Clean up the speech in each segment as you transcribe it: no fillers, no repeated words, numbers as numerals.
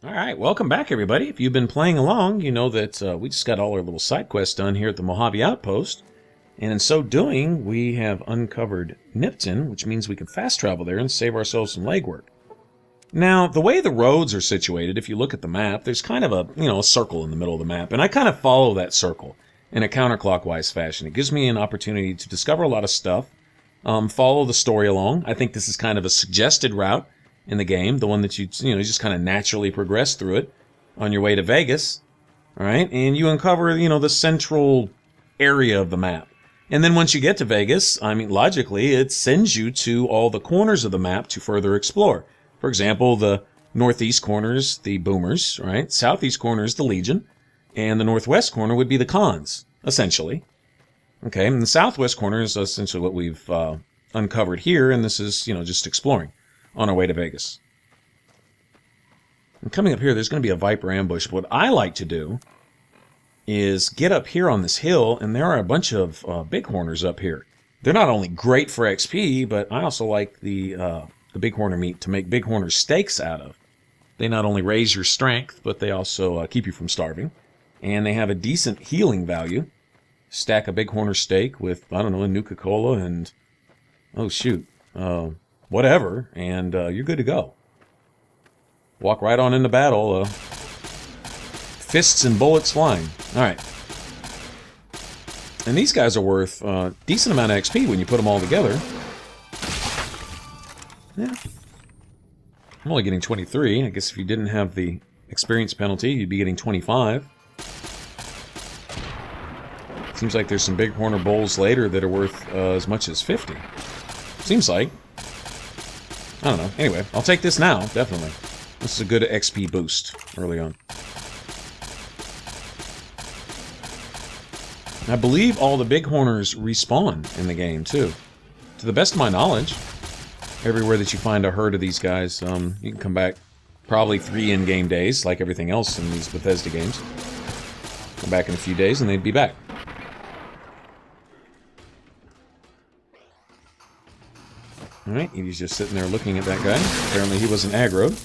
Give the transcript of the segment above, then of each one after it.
Alright, welcome back everybody. If you've been playing along, you know that we just got all our little side quests done here at the Mojave Outpost. And in so doing, we have uncovered Nipton, which means we can fast travel there and save ourselves some legwork. Now, the way the roads are situated, if you look at the map, there's kind of a circle in the middle of the map. And I kind of follow that circle in a counterclockwise fashion. It gives me an opportunity to discover a lot of stuff, follow the story along. I think this is kind of a suggested route in the game, the one that you just kind of naturally progress through it on your way to Vegas, all right? And you uncover, the central area of the map. And then once you get to Vegas, I mean, logically, it sends you to all the corners of the map to further explore. For example, the northeast corner is the Boomers, right? Southeast corner is the Legion, and the northwest corner would be the Cons, essentially. Okay, and the southwest corner is essentially what we've uncovered here, and this is, just exploring on our way to Vegas. And coming up here, there's going to be a Viper ambush. What I like to do is get up here on this hill, and there are a bunch of bighorners up here. They're not only great for XP, but I also like the bighorner meat to make bighorner steaks out of. They not only raise your strength, but they also keep you from starving. And they have a decent healing value. Stack a bighorner steak with, I don't know, a Nuka-Cola and, oh shoot, whatever, and you're good to go. Walk right on into battle, fists and bullets flying. Alright. And these guys are worth a decent amount of XP when you put them all together. Yeah. I'm only getting 23. I guess if you didn't have the experience penalty, you'd be getting 25. Seems like there's some bighorner bowls later that are worth as much as 50. Seems like. I don't know. Anyway, I'll take this now, definitely. This is a good XP boost early on. I believe all the bighorners respawn in the game, too. To the best of my knowledge, everywhere that you find a herd of these guys, you can come back probably 3 in-game days, like everything else in these Bethesda games. Come back in a few days and they'd be back. Alright, he's just sitting there looking at that guy. Apparently he wasn't aggroed.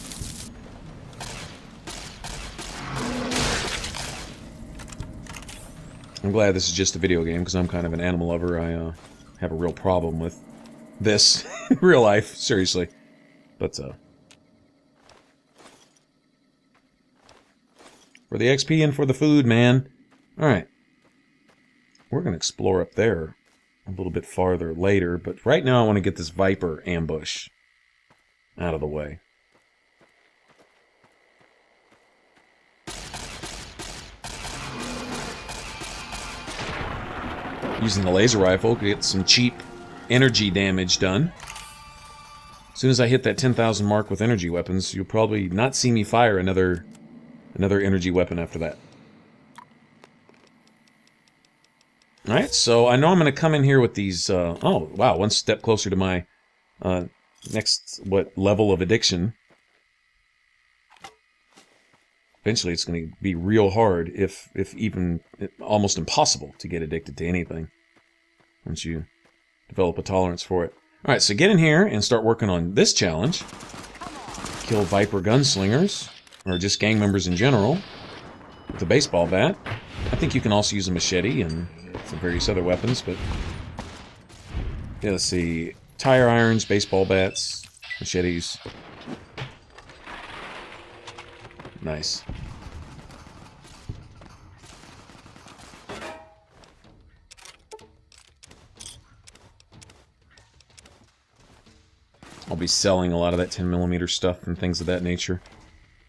I'm glad this is just a video game, because I'm kind of an animal lover. I have a real problem with this in real life, seriously. But, for the XP and for the food, man. Alright. We're going to explore up there a little bit farther later, but right now I want to get this Viper ambush out of the way. Using the laser rifle, get some cheap energy damage done. As soon as I hit that 10,000 mark with energy weapons, you'll probably not see me fire another energy weapon after that. Alright, so I know I'm going to come in here with these, oh, wow, one step closer to my next, level of addiction. Eventually it's going to be real hard, if even almost impossible, to get addicted to anything once you develop a tolerance for it. Alright, so get in here and start working on this challenge. Kill Viper gunslingers, or just gang members in general, with a baseball bat. I think you can also use a machete and some various other weapons, but yeah, let's see. Tire irons, baseball bats, machetes. Nice. I'll be selling a lot of that 10mm stuff and things of that nature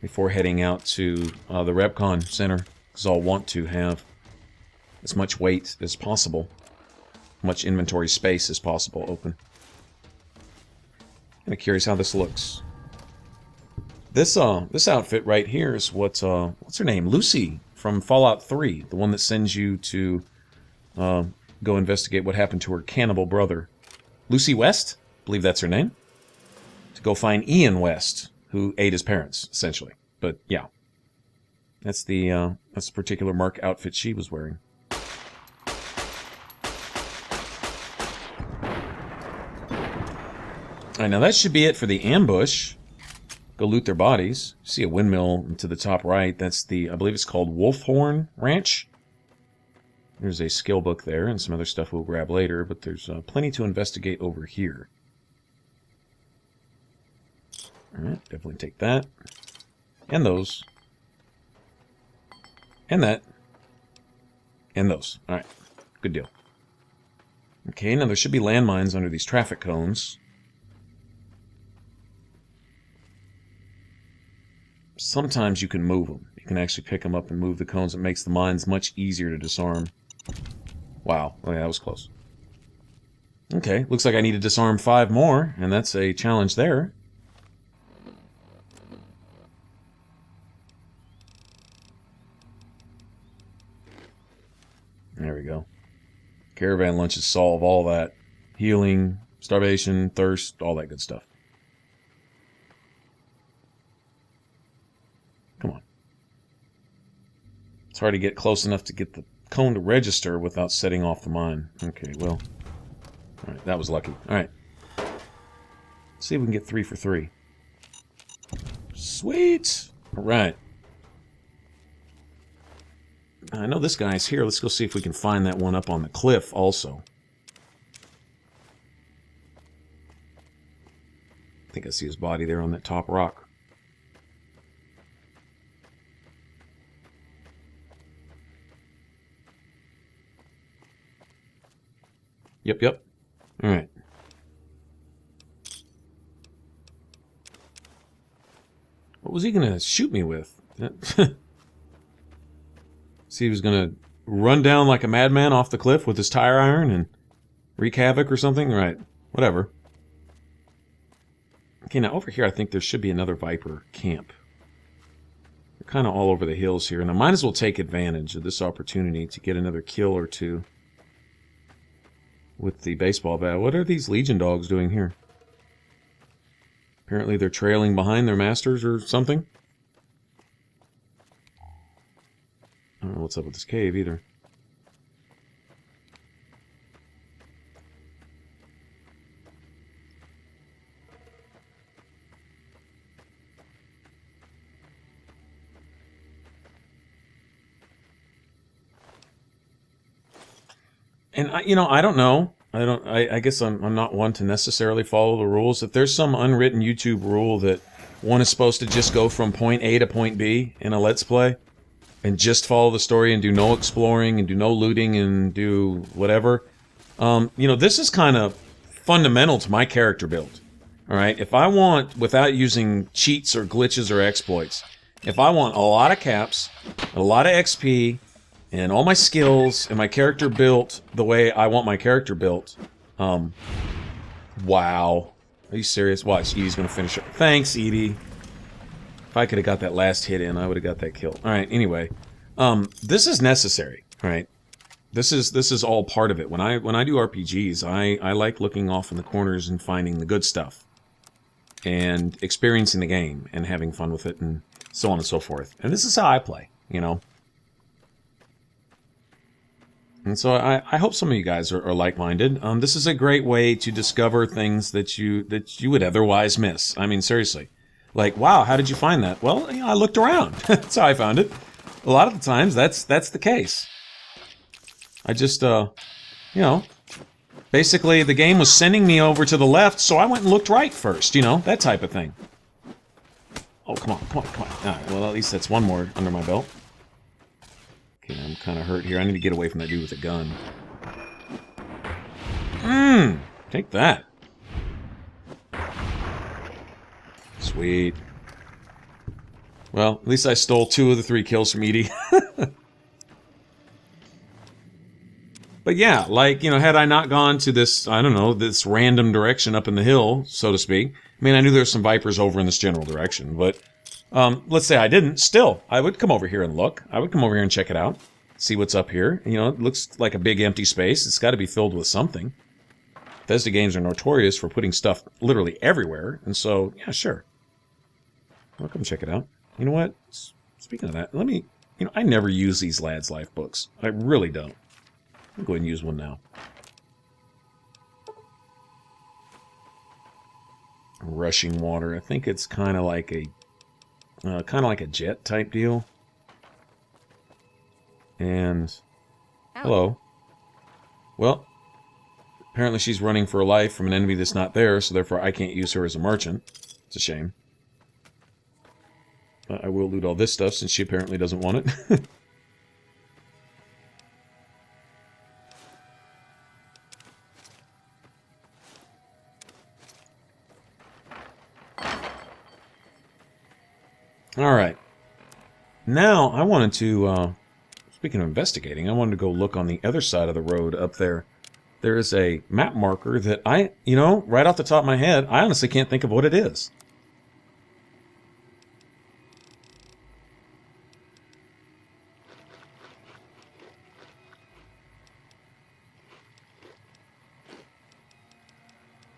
before heading out to the RepCon Center, because I'll want to have as much weight as possible, much inventory space as possible open. Kind of curious how this looks. This outfit right here is what's her name? Lucy from Fallout 3, the one that sends you to go investigate what happened to her cannibal brother. Lucy West, I believe that's her name. To go find Ian West, who ate his parents, essentially. But yeah, that's the particular mark outfit she was wearing. Alright, now that should be it for the ambush. go loot their bodies. See a windmill to the top right. That's the, I believe it's called Wolfhorn Ranch. There's a skill book there and some other stuff we'll grab later, but there's plenty to investigate over here. Alright, definitely take that. And those. And that. And those. Alright, good deal. Okay, now there should be landmines under these traffic cones. Sometimes you can move them. You can actually pick them up and move the cones. It makes the mines much easier to disarm. Wow, okay, that was close. Okay, looks like I need to disarm 5 more, and that's a challenge there. There we go. Caravan lunches solve all that. Healing, starvation, thirst, all that good stuff. Come on. It's hard to get close enough to get the cone to register without setting off the mine. Okay, well. Alright, that was lucky. Alright. Let's see if we can get 3 for 3. Sweet! Alright. I know this guy's here. Let's go see if we can find that one up on the cliff also. I think I see his body there on that top rock. Yep. Alright. What was he gonna shoot me with? See, he was gonna run down like a madman off the cliff with his tire iron and wreak havoc or something? Right. Whatever. Okay, now over here I think there should be another Viper camp. They're kind of all over the hills here, and I might as well take advantage of this opportunity to get another kill or two with the baseball bat. What are these Legion dogs doing here? Apparently they're trailing behind their masters or something. I don't know what's up with this cave either. And I don't know. I guess I'm not one to necessarily follow the rules. If there's some unwritten YouTube rule that one is supposed to just go from point A to point B in a Let's Play and just follow the story and do no exploring and do no looting and do whatever, this is kind of fundamental to my character build. All right, if I want, without using cheats or glitches or exploits, if I want a lot of caps, a lot of XP, and all my skills, and my character built the way I want my character built. Wow. Are you serious? Watch, Edie's gonna finish it. Thanks, Edie. If I could have got that last hit in, I would have got that kill. Alright, anyway. This is necessary, alright? This is all part of it. When I do RPGs, I like looking off in the corners and finding the good stuff. And experiencing the game, and having fun with it, and so on and so forth. And this is how I play, you know? And so I hope some of you guys are like-minded. This is a great way to discover things that you would otherwise miss. I mean, seriously. Like, wow, how did you find that? Well, I looked around. That's how I found it. A lot of the times, that's the case. I just, basically the game was sending me over to the left, so I went and looked right first, that type of thing. Oh, come on. All right, well, at least that's one more under my belt. Okay, I'm kind of hurt here. I need to get away from that dude with a gun. Take that. Sweet. Well, at least I stole 2 of the 3 kills from Edie. But yeah, like, had I not gone to this, I don't know, this random direction up in the hill, so to speak. I mean, I knew there were some Vipers over in this general direction, but let's say I didn't. Still, I would come over here and look. I would come over here and check it out. See what's up here. It looks like a big empty space. It's got to be filled with something. Bethesda games are notorious for putting stuff literally everywhere. And so, yeah, sure. I'll come check it out. You know what? Speaking of that, let me... I never use these Lads Life books. I really don't. I'll go ahead and use one now. rushing water. I think it's kind of like a jet type deal. And hello. Well, apparently she's running for her life from an enemy that's not there, so therefore I can't use her as a merchant. It's a shame. But I will loot all this stuff since she apparently doesn't want it. Alright. Now, I wanted to, speaking of investigating, I wanted to go look on the other side of the road up there. There is a map marker that right off the top of my head, I honestly can't think of what it is.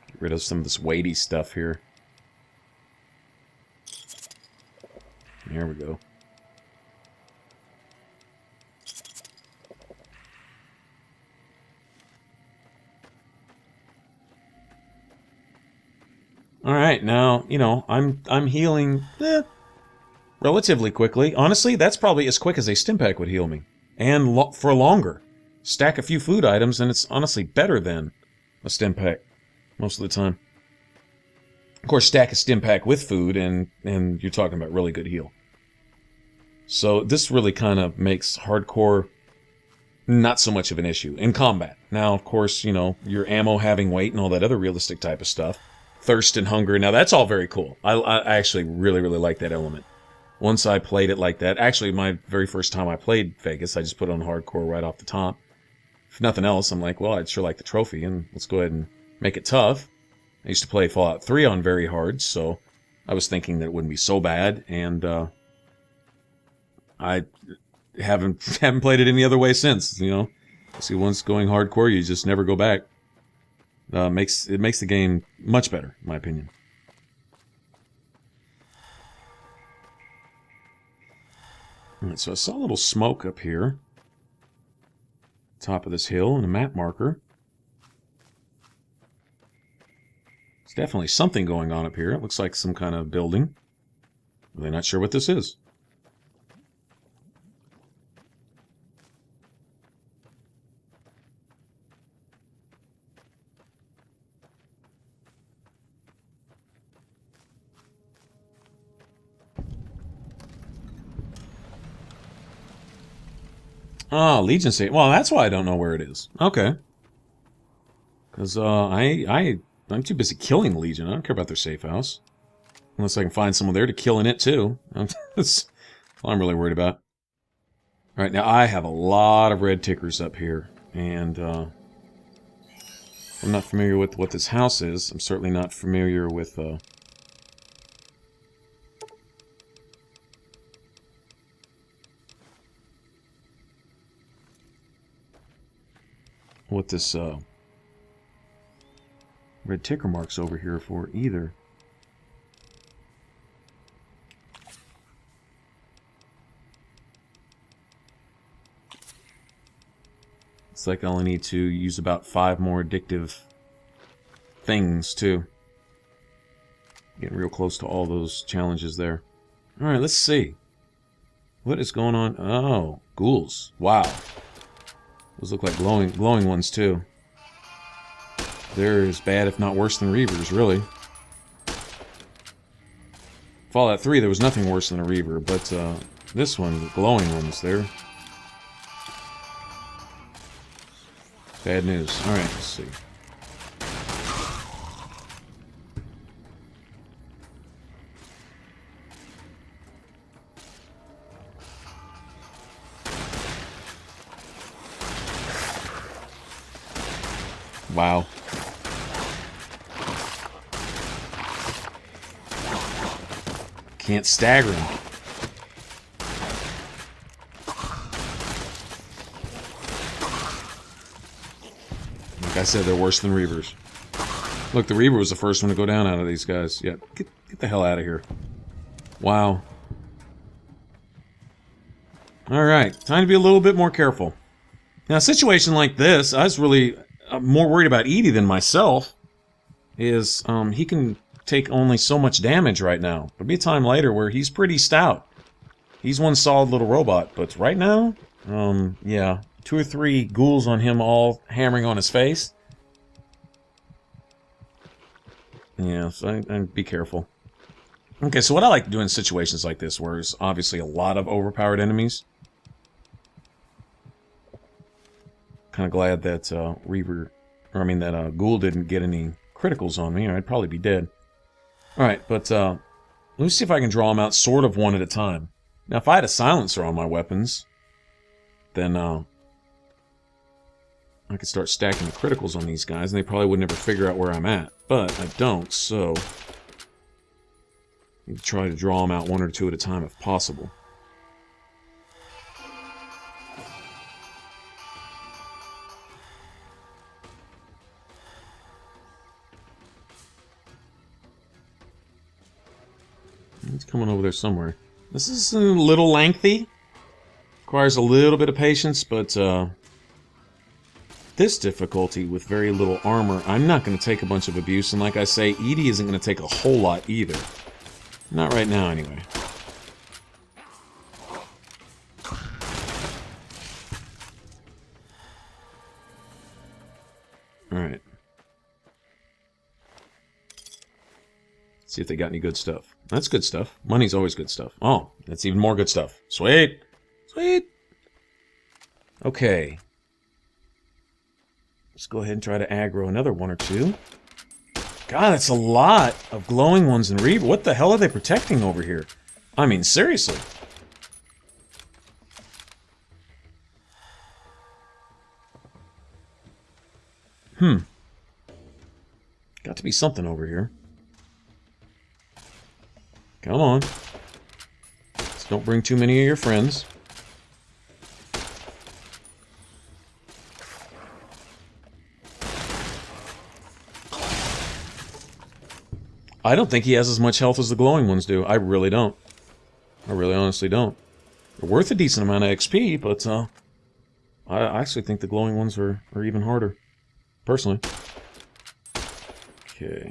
Get rid of some of this weighty stuff here. There we go. Alright, now, I'm healing relatively quickly. Honestly, that's probably as quick as a stim pack would heal me. And for longer. Stack a few food items, and it's honestly better than a stim pack most of the time. Of course, stack a stim pack with food, and you're talking about really good heal. So this really kind of makes hardcore not so much of an issue in combat. Now, of course, your ammo having weight and all that other realistic type of stuff. Thirst and hunger. Now, that's all very cool. I actually really, really like that element. Once I played it like that, actually, my very first time I played Vegas, I just put on hardcore right off the top. If nothing else, I'm like, well, I'd sure like the trophy, and let's go ahead and make it tough. I used to play Fallout 3 on very hard, so I was thinking that it wouldn't be so bad, and I haven't played it any other way since. See, once going hardcore, you just never go back. It makes the game much better, in my opinion. Alright, so I saw a little smoke up here. Top of this hill and a map marker. There's definitely something going on up here. It looks like some kind of building. Really not sure what this is. Ah, Legion safe. Well, that's why I don't know where it is. Okay. Because I'm too busy killing the Legion. I don't care about their safe house. Unless I can find someone there to kill in it, too. That's all I'm really worried about. Alright, now I have a lot of red tickers up here. And, I'm not familiar with what this house is. I'm certainly not familiar with, what this red ticker mark's over here for either. It's like I only need to use about 5 more addictive things too. Getting real close to all those challenges there. Alright, let's see. What is going on? Oh, ghouls. Wow. Those look like glowing ones, too. They're as bad, if not worse, than Reavers, really. Fallout 3, there was nothing worse than a Reaver, but this one, the glowing ones, they're bad news. Alright, let's see. Wow. Can't stagger him. Like I said, they're worse than Reavers. Look, the Reaver was the first one to go down out of these guys. Yeah, get the hell out of here. Wow. Alright, time to be a little bit more careful. Now, a situation like this, I was really more worried about Edie than myself. He can take only so much damage right now. There'll be a time later where he's pretty stout. He's one solid little robot, but right now, yeah, 2 or 3 ghouls on him all hammering on his face. Yeah, so I'd be careful. Okay, so what I like to do in situations like this, where there's obviously a lot of overpowered enemies. Kind of glad that that ghoul didn't get any criticals on me, or I'd probably be dead. Alright, but let me see if I can draw them out sort of one at a time. Now, if I had a silencer on my weapons, then I could start stacking the criticals on these guys, and they probably would never figure out where I'm at. But I don't, so I need to try to draw them out 1 or 2 at a time if possible. It's coming over there somewhere. This is a little lengthy. Requires a little bit of patience, but this difficulty with very little armor, I'm not going to take a bunch of abuse, and like I say, Edie isn't going to take a whole lot either. Not right now, anyway. Alright. See if they got any good stuff. That's good stuff. Money's always good stuff. Oh, that's even more good stuff. Sweet! Sweet! Okay. Let's go ahead and try to aggro another 1 or 2. God, that's a lot of glowing ones in Reaver. What the hell are they protecting over here? I mean, seriously. Got to be something over here. Come on. Just don't bring too many of your friends. I don't think he has as much health as the glowing ones do. I really don't. I really honestly don't. They're worth a decent amount of XP, but I actually think the glowing ones are even harder. Personally. Okay.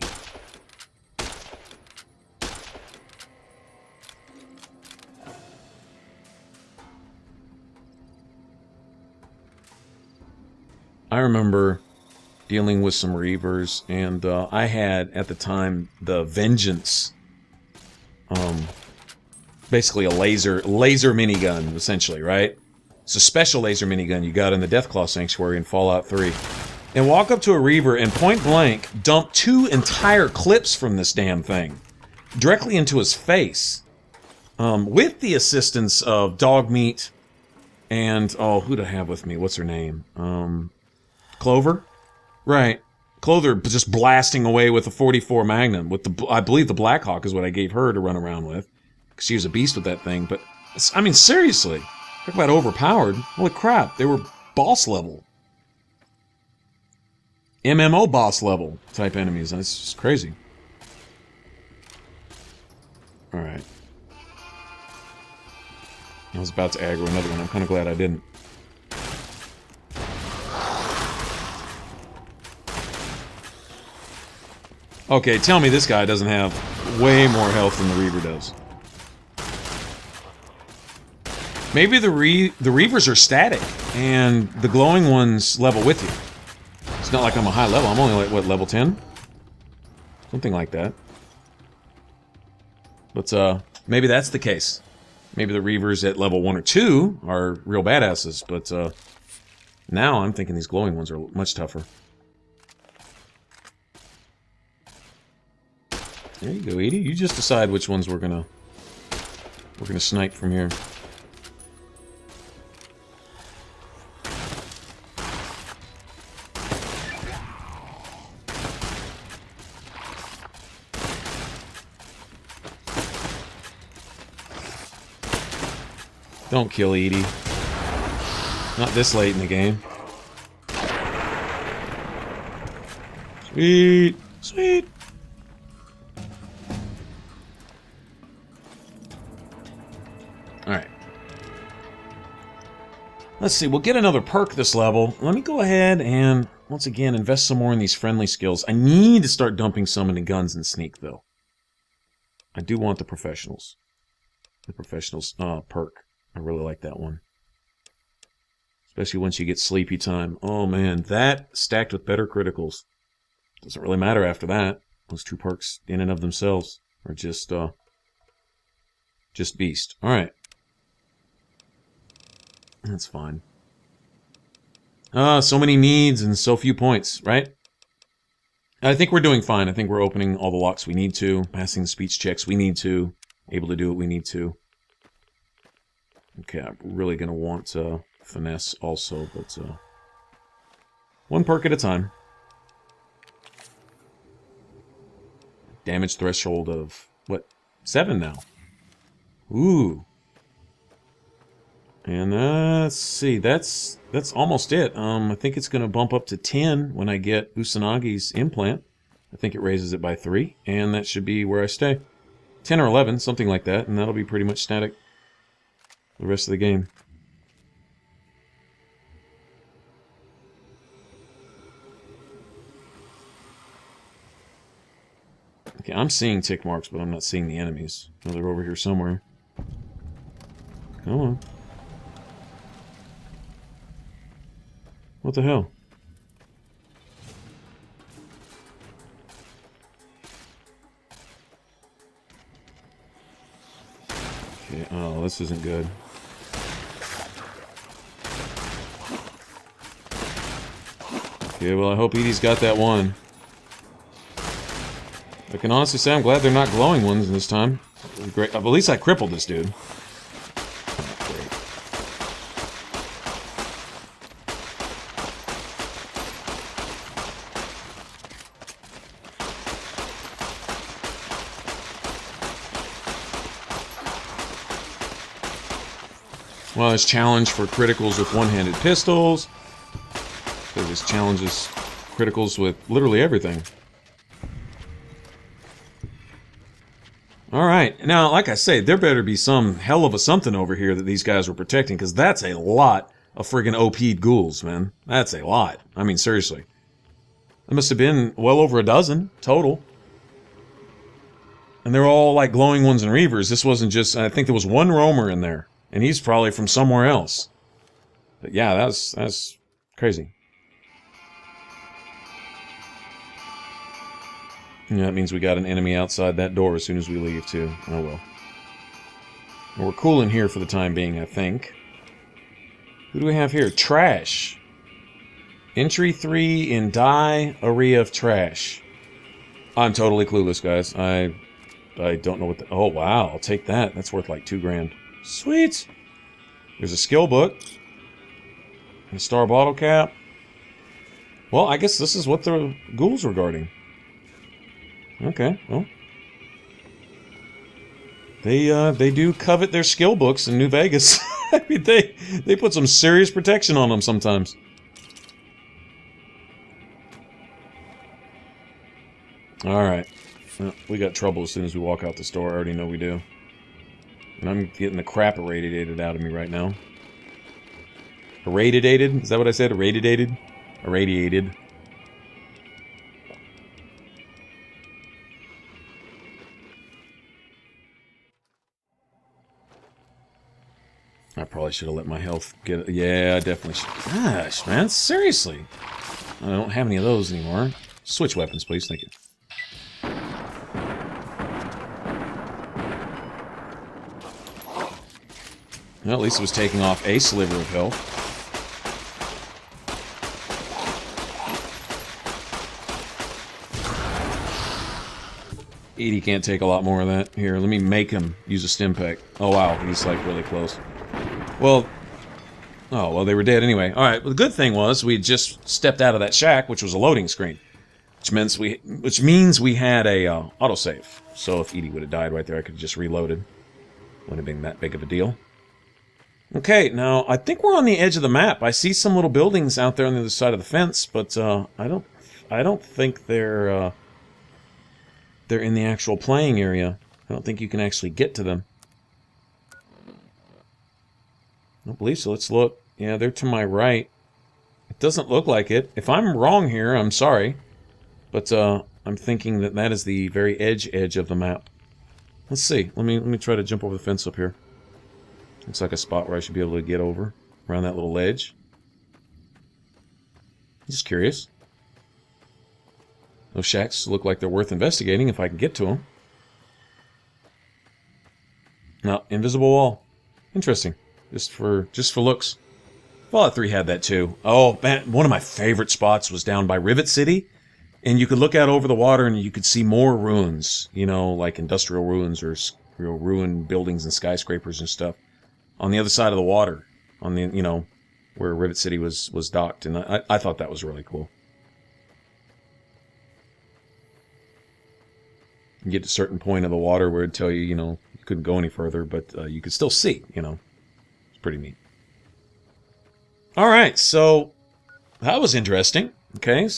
I remember dealing with some Reavers, and I had, at the time, the Vengeance. Basically a laser minigun, essentially, right? It's a special laser minigun you got in the Deathclaw Sanctuary in Fallout 3. And walk up to a Reaver and point blank dump 2 entire clips from this damn thing directly into his face. With the assistance of Dogmeat and, oh, who'd I have with me? What's her name? Clover? Right. Clover just blasting away with a 44 Magnum. With the, I believe the Blackhawk is what I gave her to run around with. Because she was a beast with that thing. But, I mean, seriously. Talk about overpowered. Holy crap. They were boss level. MMO boss level type enemies. And it's just crazy. Alright. I was about to aggro another one. I'm kind of glad I didn't. Okay, tell me this guy doesn't have way more health than the Reaver does. Maybe the Reavers are static, and the glowing ones level with you. It's not like I'm a high level. I'm only like, what, level 10? Something like that. But, maybe that's the case. Maybe the Reavers at level 1 or 2 are real badasses, but, now I'm thinking these glowing ones are much tougher. There you go, Edie. You just decide which ones we're gonna snipe from here. Don't kill Edie. Not this late in the game. Sweet! Sweet! Alright. Let's see, we'll get another perk this level. Let me go ahead and, once again, invest some more in these friendly skills. I need to start dumping some into guns and sneak, though. I do want the professionals. The professionals perk. I really like that one. Especially once you get sleepy time. Oh man, that stacked with better criticals. Doesn't really matter after that. Those 2 perks in and of themselves are just beast. Alright. That's fine. So many needs and so few points, right? I think we're doing fine. I think we're opening all the locks we need to, passing the speech checks we need to, able to do what we need to. Okay, I'm really going to want finesse also, but 1 perk at a time. Damage threshold of, what, 7 now? Ooh. And let's see, that's almost it. I think it's going to bump up to 10 when I get Usanagi's implant. I think it raises it by 3, and that should be where I stay. 10 or 11, something like that, and that'll be pretty much static the rest of the game. Okay, I'm seeing tick marks, but I'm not seeing the enemies. Oh, they're over here somewhere. Come on. What the hell? Okay, oh, this isn't good. Okay, well, I hope Edie's got that one. I can honestly say I'm glad they're not glowing ones this time. Great. At least I crippled this dude. Well, there's challenge for criticals with one-handed pistols. There's challenges criticals with literally everything. Alright, now, like I say, there better be some hell of a something over here that these guys were protecting, because that's a lot of friggin' OP'd ghouls, man. That's a lot. I mean, seriously. There must have been well over a dozen, total. And they're all, like, glowing ones and Reavers. This wasn't just... I think there was one roamer in there, and he's probably from somewhere else. But yeah, that's crazy. Yeah, that means we got an enemy outside that door as soon as we leave, too. Oh, well. And we're cool in here for the time being, I think. Who do we have here? Trash. Entry 3 in Die Area of Trash. I'm totally clueless, guys. I don't know what the... Oh, wow. I'll take that. That's worth like $2 grand. Sweet. There's a skill book. A star bottle cap. Well, I guess this is what the ghouls were guarding. Okay, well. They do covet their skill books in New Vegas. I mean, they put some serious protection on them sometimes. Alright. Well, we got trouble as soon as we walk out the store. I already know we do. And I'm getting the crap irradiated out of me right now. Irradiated? Is that what I said? Irradiated? Irradiated. I probably should have let my health get... Yeah, I definitely should. Gosh, man, seriously. I don't have any of those anymore. Switch weapons, please. Thank you. Well, at least it was taking off a sliver of health. Edie can't take a lot more of that. Here, let me make him use a stim pack. Oh, wow, he's, like, really close. Well, oh, well, they were dead anyway. Alright, well, the good thing was we had just stepped out of that shack, which was a loading screen. Which means we had a autosave. So if Edie would have died right there, I could have just reloaded. Wouldn't have been that big of a deal. Okay, now, I think we're on the edge of the map. I see some little buildings out there on the other side of the fence, but I don't think they're in the actual playing area. I don't think you can actually get to them. I don't believe so. Let's look. Yeah, they're to my right. It doesn't look like it. If I'm wrong here, I'm sorry. But I'm thinking that that is the very edge of the map. Let's see. Let me try to jump over the fence up here. Looks like a spot where I should be able to get over around that little ledge. Just curious. Those shacks look like they're worth investigating if I can get to them. No, invisible wall. Interesting. Just for looks. Fallout 3 had that too. Oh, man, one of my favorite spots was down by Rivet City. And you could look out over the water and you could see more ruins. You know, like industrial ruins or ruined buildings and skyscrapers and stuff. On the other side of the water. On the, you know, where Rivet City was docked. And I thought that was really cool. You get to a certain point of the water where it'd tell you, you know, you couldn't go any further, but you could still see, you know. It's pretty neat. Alright, so that was interesting. Okay,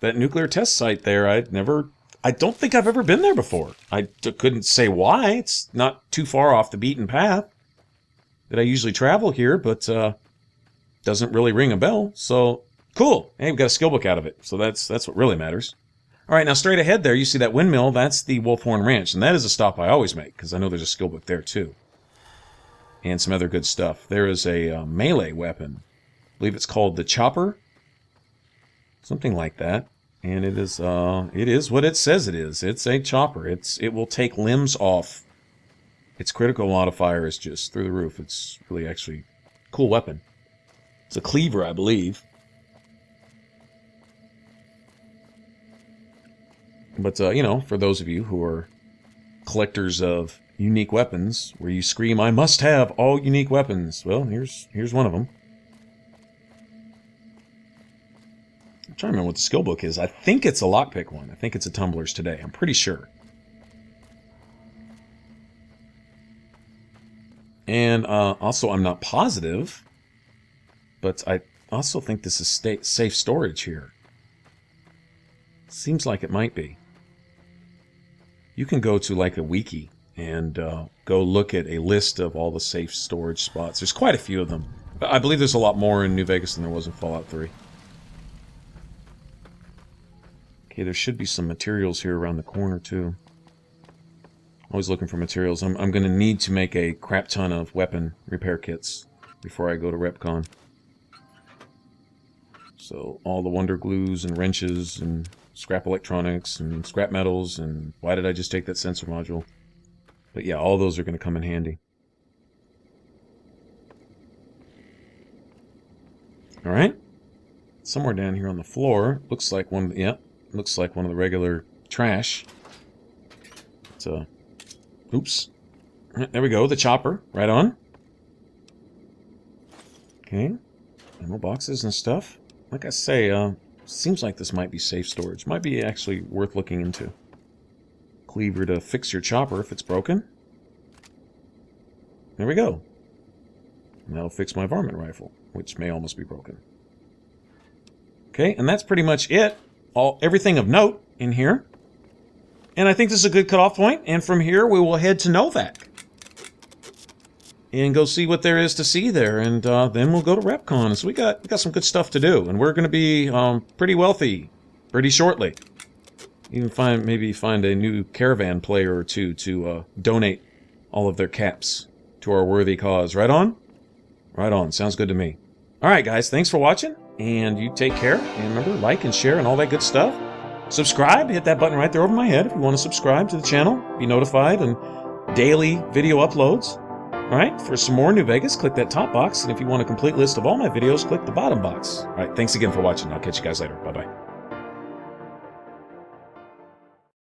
that nuclear test site there, I don't think I've ever been there before. I couldn't say why. It's not too far off the beaten path that I usually travel here, but doesn't really ring a bell. So, cool. Hey, we got a skill book out of it. So that's what really matters. Alright, now straight ahead there, you see that windmill. That's the Wolfhorn Ranch, and that is a stop I always make, because I know there's a skill book there, too. And some other good stuff. There is a melee weapon. I believe it's called the Chopper. Something like that. And it is what it says it is. It's a chopper. It will take limbs off. Its critical modifier is just through the roof. It's really actually a cool weapon. It's a cleaver, I believe. But, you know, for those of you who are collectors of unique weapons, where you scream, I must have all unique weapons. Well, here's one of them. I'm trying to remember what the skill book is. I think it's a lockpick one. I think it's a Tumblers Today. I'm pretty sure. And also, I'm not positive, but I also think this is safe storage here. Seems like it might be. You can go to like a wiki and go look at a list of all the safe storage spots. There's quite a few of them. I believe there's a lot more in New Vegas than there was in Fallout 3. Okay, there should be some materials here around the corner too. Always looking for materials. I'm going to need to make a crap ton of weapon repair kits before I go to RepCon. So all the wonder glues and wrenches and scrap electronics and scrap metals, and why did I just take that sensor module? But yeah, all those are going to come in handy. Alright. Somewhere down here on the floor, looks like one of the regular trash. It's oops. There we go, the chopper, right on. Okay. Ammo boxes and stuff. Like I say, seems like this might be safe storage. Might be actually worth looking into. Cleaver to fix your chopper if it's broken. There we go. And that'll fix my varmint rifle, which may almost be broken. Okay, and that's pretty much it. Everything of note in here. And I think this is a good cutoff point, and from here we will head to Novak. And go see what there is to see there, and then we'll go to RepCon. So we got some good stuff to do, and we're going to be pretty wealthy pretty shortly. Even maybe find a new caravan player or two to donate all of their caps to our worthy cause. Right on? Right on. Sounds good to me. Alright guys, thanks for watching, and you take care. And remember, like and share and all that good stuff. Subscribe, hit that button right there over my head if you want to subscribe to the channel, be notified, and daily video uploads. Alright, for some more New Vegas, click that top box, and if you want a complete list of all my videos, click the bottom box. Alright, thanks again for watching. I'll catch you guys later. Bye-bye.